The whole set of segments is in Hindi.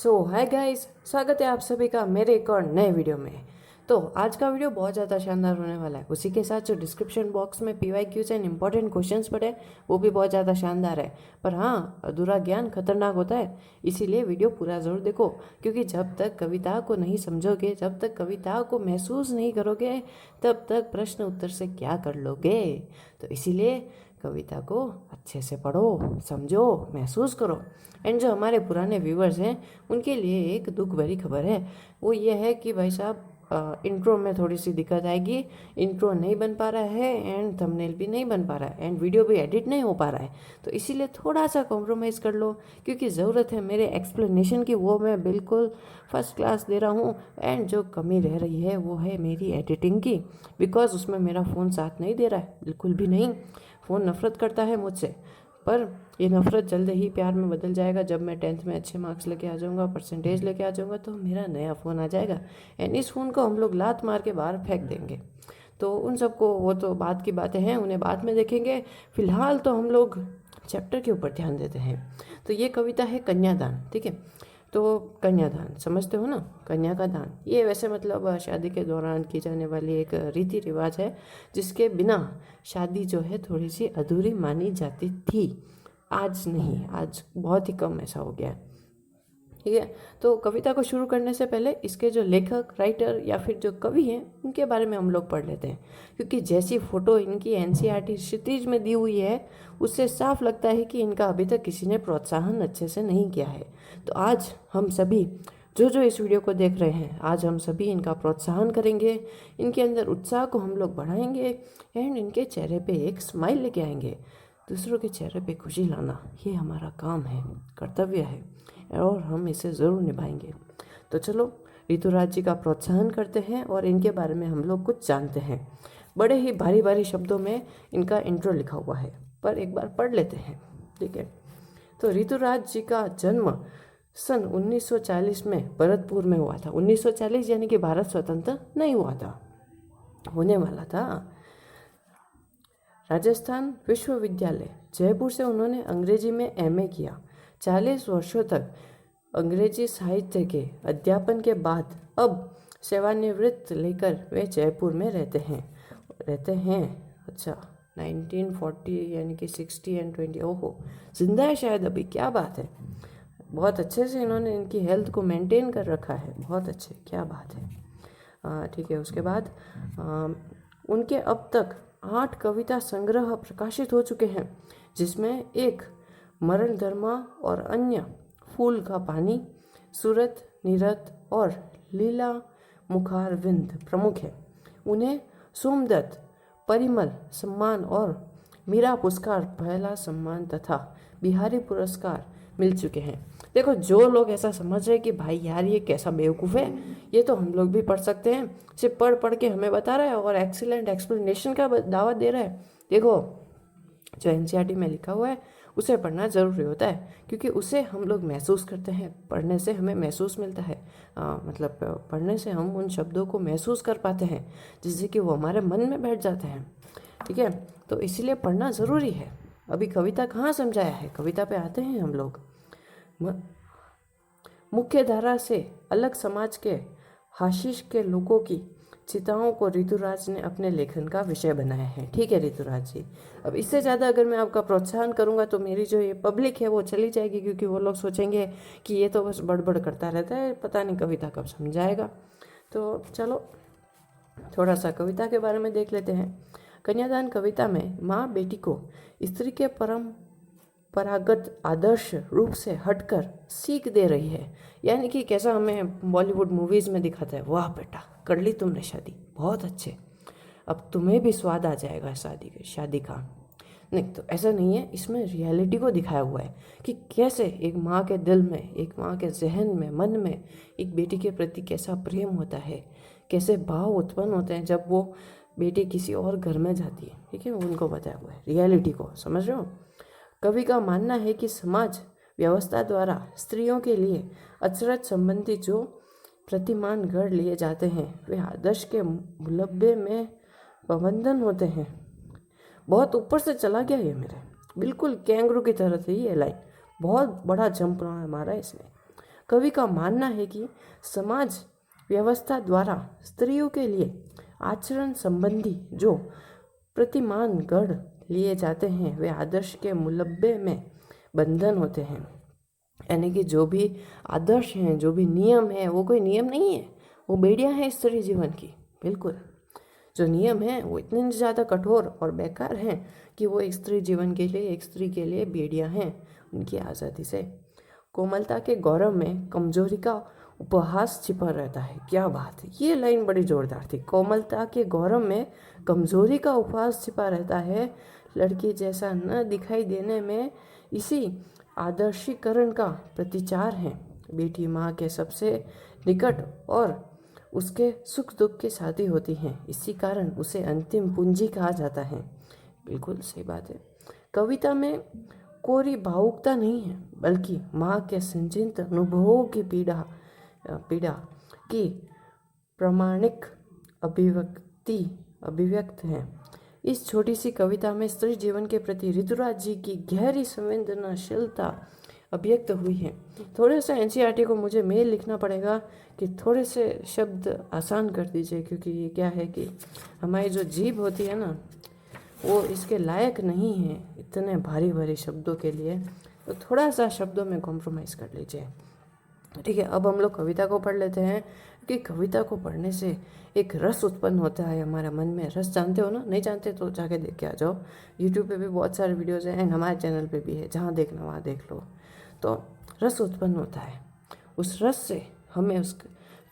हाय गाइस, स्वागत है आप सभी का मेरे एक और नए वीडियो में। तो आज का वीडियो बहुत ज़्यादा शानदार होने वाला है। उसी के साथ जो डिस्क्रिप्शन बॉक्स में PYQs एंड इंपॉर्टेंट क्वेश्चंस पड़े वो भी बहुत ज़्यादा शानदार है। पर हाँ, अधूरा ज्ञान खतरनाक होता है, इसीलिए वीडियो पूरा ज़रूर देखो। क्योंकि जब तक कविता को नहीं समझोगे, जब तक कविता को महसूस नहीं करोगे, तब तक प्रश्न उत्तर से क्या कर लोगे। तो इसीलिए कविता को अच्छे से पढ़ो, समझो, महसूस करो। एंड जो हमारे पुराने व्यूवर्स हैं उनके लिए एक दुख भरी खबर है। वो ये है कि भाई साहब, इंट्रो में थोड़ी सी दिक्कत आएगी। इंट्रो नहीं बन पा रहा है एंड थंबनेल भी नहीं बन पा रहा है एंड वीडियो भी एडिट नहीं हो पा रहा है। तो इसीलिए थोड़ा सा कॉम्प्रोमाइज़ कर लो, क्योंकि ज़रूरत है मेरे एक्सप्लेनेशन की, वो मैं बिल्कुल फर्स्ट क्लास दे रहा हूँ। एंड जो कमी रह रही है वो है मेरी एडिटिंग की, बिकॉज उसमें मेरा फ़ोन साथ नहीं दे रहा है, बिल्कुल भी नहीं। फ़ोन नफ़रत करता है मुझसे, पर ये नफ़रत जल्द ही प्यार में बदल जाएगा। जब मैं 10th में अच्छे मार्क्स लेके आ जाऊँगा, परसेंटेज लेके आ जाऊँगा, तो मेरा नया फ़ोन आ जाएगा एंड इस फ़ोन को हम लोग लात मार के बाहर फेंक देंगे। तो उन सबको, वो तो बात की बातें हैं, उन्हें बाद में देखेंगे। फ़िलहाल तो हम लोग चैप्टर के ऊपर ध्यान देते हैं। तो ये कविता है कन्यादान, ठीक है। तो कन्यादान समझते हो ना, कन्या का दान। ये वैसे मतलब शादी के दौरान की जाने वाली एक रीति रिवाज है, जिसके बिना शादी जो है थोड़ी सी अधूरी मानी जाती थी। आज नहीं, आज बहुत ही कम ऐसा हो गया है, ठीक है। तो कविता को शुरू करने से पहले इसके जो लेखक, राइटर या फिर जो कवि हैं उनके बारे में हम लोग पढ़ लेते हैं। क्योंकि जैसी फ़ोटो इनकी NCERT क्षितिज में दी हुई है, उससे साफ लगता है कि इनका अभी तक किसी ने प्रोत्साहन अच्छे से नहीं किया है। तो आज हम सभी जो इस वीडियो को देख रहे हैं, आज हम सभी इनका प्रोत्साहन करेंगे, इनके अंदर उत्साह को हम लोग बढ़ाएंगे एंड इनके चेहरे पे एक स्माइल लेके आएंगे। दूसरों के चेहरे पे खुशी लाना ये हमारा काम है, कर्तव्य है और हम इसे ज़रूर निभाएंगे। तो चलो ऋतुराज जी का प्रोत्साहन करते हैं और इनके बारे में हम लोग कुछ जानते हैं। बड़े ही भारी भारी शब्दों में इनका इंट्रो लिखा हुआ है, पर एक बार पढ़ लेते हैं, ठीक है। तो ऋतुराज जी का जन्म सन 1940 में भरतपुर में हुआ था। 1940 यानी कि भारत स्वतंत्र नहीं हुआ था, होने वाला था। राजस्थान विश्वविद्यालय जयपुर से उन्होंने अंग्रेजी में MA किया। 40 वर्षों तक अंग्रेजी साहित्य के अध्यापन के बाद अब सेवानिवृत्त लेकर वे जयपुर में रहते हैं। अच्छा, 1940 यानी कि 60 एंड 20, ओहो, जिंदा है शायद अभी, क्या बात है। बहुत अच्छे से इन्होंने इनकी हेल्थ को मेंटेन कर रखा है, बहुत अच्छे, क्या बात है। ठीक है। उसके बाद उनके अब तक 8 कविता संग्रह प्रकाशित हो चुके हैं, जिसमें एक मरण धर्मा और अन्य, फूल का पानी, सूरत नीरत और लीला मुखारविंद प्रमुख है। उन्हें सोमदत्त परिमल सम्मान और मीरा पुरस्कार पहला सम्मान तथा बिहारी पुरस्कार मिल चुके हैं। देखो, जो लोग ऐसा समझ रहे हैं कि भाई यार ये कैसा बेवकूफ़ है, ये तो हम लोग भी पढ़ सकते हैं, सिर्फ पढ़ पढ़ के हमें बता रहा है और एक्सीलेंट एक्सप्लेनेशन का दावा दे रहा है। देखो, जो NCERT में लिखा हुआ है उसे पढ़ना ज़रूरी होता है, क्योंकि उसे हम लोग महसूस करते हैं। पढ़ने से हमें महसूस मिलता है, मतलब पढ़ने से हम उन शब्दों को महसूस कर पाते हैं, जिससे कि वो हमारे मन में बैठ जाते हैं, ठीक है। तो इसीलिए पढ़ना ज़रूरी है। अभी कविता कहाँ समझाया है, कविता पे आते हैं हम लोग। मुख्य धारा से अलग समाज के हाशिश के लोगों की चिताओं को ऋतुराज ने अपने लेखन का विषय बनाया है, ठीक है ऋतुराज जी। अब इससे ज़्यादा अगर मैं आपका प्रोत्साहन करूँगा तो मेरी जो ये पब्लिक है वो चली जाएगी, क्योंकि वो लोग सोचेंगे कि ये तो बस बड़बड़ करता रहता है, पता नहीं कविता कब समझाएगा। तो चलो थोड़ा सा कविता के बारे में देख लेते हैं। कन्यादान कविता में माँ बेटी को स्त्री के परंपरागत आदर्श रूप से हटकर सीख दे रही है, यानी कि कैसा हमें बॉलीवुड मूवीज़ में दिखाता है, वाह बेटा कर ली तुमने शादी, बहुत अच्छे, अब तुम्हें भी स्वाद आ जाएगा शादी का। नहीं, तो ऐसा नहीं है, इसमें रियलिटी को दिखाया हुआ है कि कैसे एक माँ के दिल में, एक माँ के जहन में, मन में एक बेटी के प्रति कैसा प्रेम होता है, कैसे भाव उत्पन्न होते हैं जब वो बेटी किसी और घर में जाती है, ठीक है। उनको बताया हुआ है, रियलिटी को समझ रहे हो। कवि का मानना है कि समाज व्यवस्था द्वारा स्त्रियों के लिए अचरज संबंधी जो प्रतिमान गढ़ लिए जाते हैं वे आदर्श के मुलब्बे में प्रबंधन होते हैं। बहुत ऊपर से चला गया ये मेरे, बिल्कुल कैंगरू की तरह थी ये लाइन, बहुत बड़ा जंप मारा इसने। कवि का मानना है कि समाज व्यवस्था द्वारा स्त्रियों के लिए आचरण संबंधी जो प्रतिमान गढ़ लिए जाते हैं वे आदर्श के मुलब्बे में बंधन होते हैं। यानी कि जो भी आदर्श हैं, जो भी नियम है, वो कोई नियम नहीं है, वो बेड़ियाँ हैं स्त्री जीवन की। बिल्कुल, जो नियम है वो इतने ज़्यादा कठोर और बेकार हैं कि वो एक स्त्री जीवन के लिए, एक स्त्री के लिए बेड़ियाँ हैं उनकी आज़ादी से। कोमलता के गौरव में कमजोरी का उपहास छिपा रहता है। क्या बात है, ये लाइन बड़ी जोरदार थी। कोमलता के गौरव में कमजोरी का उपहास छिपा रहता है, लड़की जैसा न दिखाई देने में इसी आदर्शीकरण का प्रतिचार है। बेटी माँ के सबसे निकट और उसके सुख दुख के साथी होती हैं, इसी कारण उसे अंतिम पूंजी कहा जाता है। बिल्कुल सही बात है। कविता में कोरी भावुकता नहीं है, बल्कि माँ के संचित अनुभवों की पीड़ा की प्रामाणिक अभिव्यक्त है। इस छोटी सी कविता में स्त्री जीवन के प्रति ऋतुराज जी की गहरी संवेदनशीलता अभिव्यक्त हुई है। थोड़े से एनसीईआरटी को मुझे मेल लिखना पड़ेगा कि थोड़े से शब्द आसान कर दीजिए, क्योंकि ये क्या है कि हमारी जो जीभ होती है ना, वो इसके लायक नहीं है इतने भारी भारी शब्दों के लिए, तो थोड़ा सा शब्दों में कॉम्प्रोमाइज़ कर लीजिए। ठीक है, अब हम लोग कविता को पढ़ लेते हैं कि कविता को पढ़ने से एक रस उत्पन्न होता है हमारे मन में। रस जानते हो ना? नहीं जानते तो जाके देख के आ जाओ। यूट्यूब पे भी बहुत सारे वीडियोज़ हैं एंड हमारे चैनल पे भी है, जहाँ देखना वहाँ देख लो। तो रस उत्पन्न होता है, उस रस से हमें उस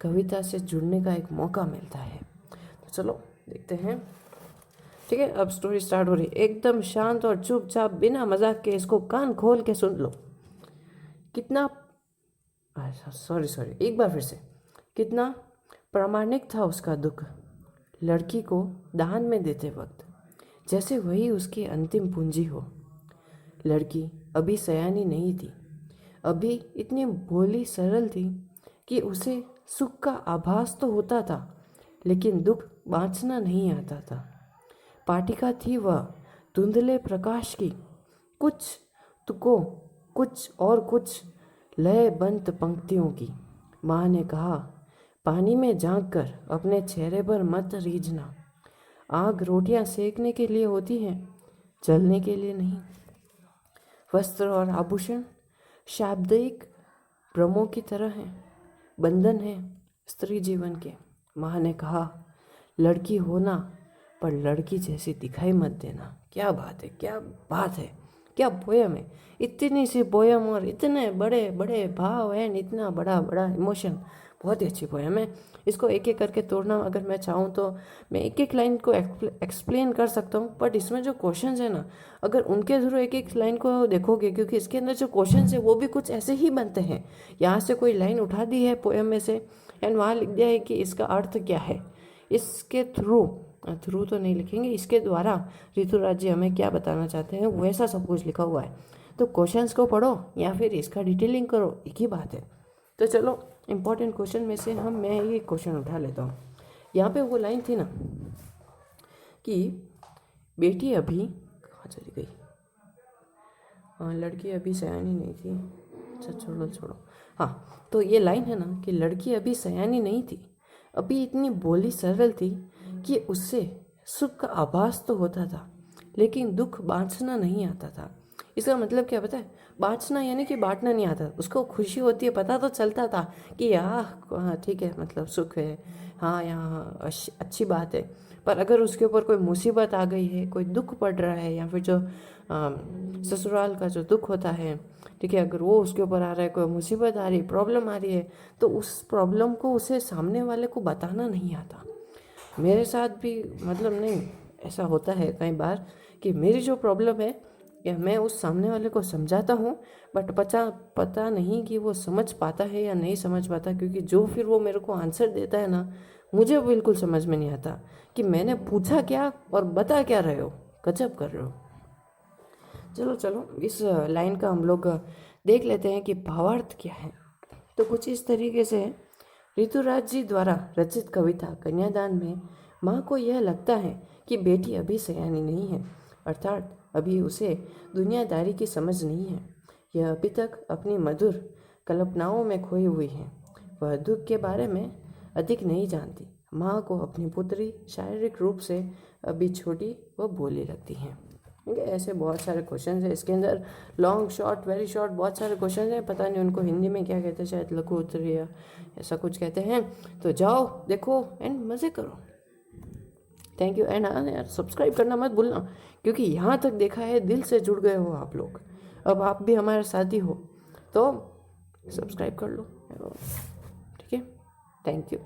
कविता से जुड़ने का एक मौका मिलता है। तो चलो देखते हैं। ठीक है, अब स्टोरी स्टार्ट हो रही है। एकदम शांत और चुपचाप बिना मजाक के इसको कान खोल के सुन लो। कितना सॉरी एक बार फिर से। कितना प्रामाणिक था उसका दुख लड़की को दान में देते वक्त, जैसे वही उसकी अंतिम पूंजी हो। लड़की अभी सयानी नहीं थी, अभी इतनी भोली सरल थी कि उसे सुख का आभास तो होता था, लेकिन दुख बाँचना नहीं आता था। पाटिका थी वह धुंधले प्रकाश की, कुछ तुकों कुछ लयबंद पंक्तियों की। माँ ने कहा, पानी में झांक कर अपने चेहरे पर मत रीझना। आग रोटियां सेकने के लिए होती हैं, जलने के लिए नहीं। वस्त्र और आभूषण शाब्दिक भ्रमों की तरह हैं, बंधन है स्त्री जीवन के। माँ ने कहा, लड़की होना पर लड़की जैसी दिखाई मत देना। क्या बात है, क्या बात है, क्या पोयम है। इतनी सी पोयम और इतने बड़े बड़े भाव एंड इतना बड़ा बड़ा इमोशन। बहुत ही अच्छी पोयम है। इसको एक एक करके तोड़ना अगर मैं चाहूँ तो मैं एक एक लाइन को एक्सप्लेन कर सकता हूँ, बट इसमें जो क्वेश्चंस है ना, अगर उनके थ्रू एक एक लाइन को देखोगे, क्योंकि इसके अंदर जो क्वेश्चंस है वो भी कुछ ऐसे ही बनते हैं। यहाँ से कोई लाइन उठा दी है पोयम में से एंड वहाँ लिख दिया है कि इसका अर्थ क्या है। इसके थ्रू तो नहीं लिखेंगे, इसके द्वारा ऋतुराज जी हमें क्या बताना चाहते हैं वैसा सब कुछ लिखा हुआ है। तो क्वेश्चंस को पढ़ो या फिर इसका डिटेलिंग करो, एक ही बात है। तो चलो इम्पोर्टेंट क्वेश्चन में से मैं ये क्वेश्चन उठा लेता हूँ। यहाँ पे वो लाइन थी ना कि बेटी अभी कहाँ चली गई, हाँ लड़की अभी सयानी नहीं थी। अच्छा छोड़ो हाँ, तो ये लाइन है ना कि लड़की अभी सयानी नहीं थी, अभी इतनी भोली सरल थी कि उससे सुख का आभास तो होता था, लेकिन दुख बाँचना नहीं आता था। इसका मतलब क्या पता है? बाँचना यानी कि बांटना नहीं आता। उसको खुशी होती है, पता तो चलता था कि हाँ ठीक है, मतलब सुख है, हाँ यहाँ अच्छी बात है। पर अगर उसके ऊपर कोई मुसीबत आ गई है, कोई दुख पड़ रहा है, या फिर जो ससुराल का जो दुख होता है, ठीक है, अगर वो उसके ऊपर आ रहा है, कोई मुसीबत आ रही है, प्रॉब्लम आ रही है, तो उस प्रॉब्लम को उसे सामने वाले को बताना नहीं आता। मेरे साथ भी मतलब नहीं ऐसा होता है कई बार कि मेरी जो प्रॉब्लम है या मैं उस सामने वाले को समझाता हूँ, बट पता नहीं कि वो समझ पाता है या नहीं समझ पाता, क्योंकि जो फिर वो मेरे को आंसर देता है ना, मुझे बिल्कुल समझ में नहीं आता कि मैंने पूछा क्या और बता क्या रहे हो, गजब कर रहे हो। चलो इस लाइन का हम लोग देख लेते हैं कि भावार्थ क्या है। तो कुछ इस तरीके से ऋतुराज जी द्वारा रचित कविता कन्यादान में माँ को यह लगता है कि बेटी अभी सयानी नहीं है, अर्थात अभी उसे दुनियादारी की समझ नहीं है। यह अभी तक अपनी मधुर कल्पनाओं में खोई हुई है। वह दुख के बारे में अधिक नहीं जानती। माँ को अपनी पुत्री शारीरिक रूप से अभी छोटी व भोली लगती है। ठीक है, ऐसे बहुत सारे क्वेश्चन हैं इसके अंदर। लॉन्ग शॉर्ट वेरी शॉर्ट बहुत सारे क्वेश्चन हैं, पता नहीं उनको हिंदी में क्या कहते हैं, शायद लघु उत्तर या ऐसा कुछ कहते हैं। तो जाओ देखो एंड मज़े करो। Thank you. एंड हाँ यार, सब्सक्राइब करना मत भूलना, क्योंकि यहाँ तक देखा है दिल से जुड़ गए हो आप लोग। अब आप भी हमारे साथी हो तो सब्सक्राइब कर लो। ठीक है, थैंक यू।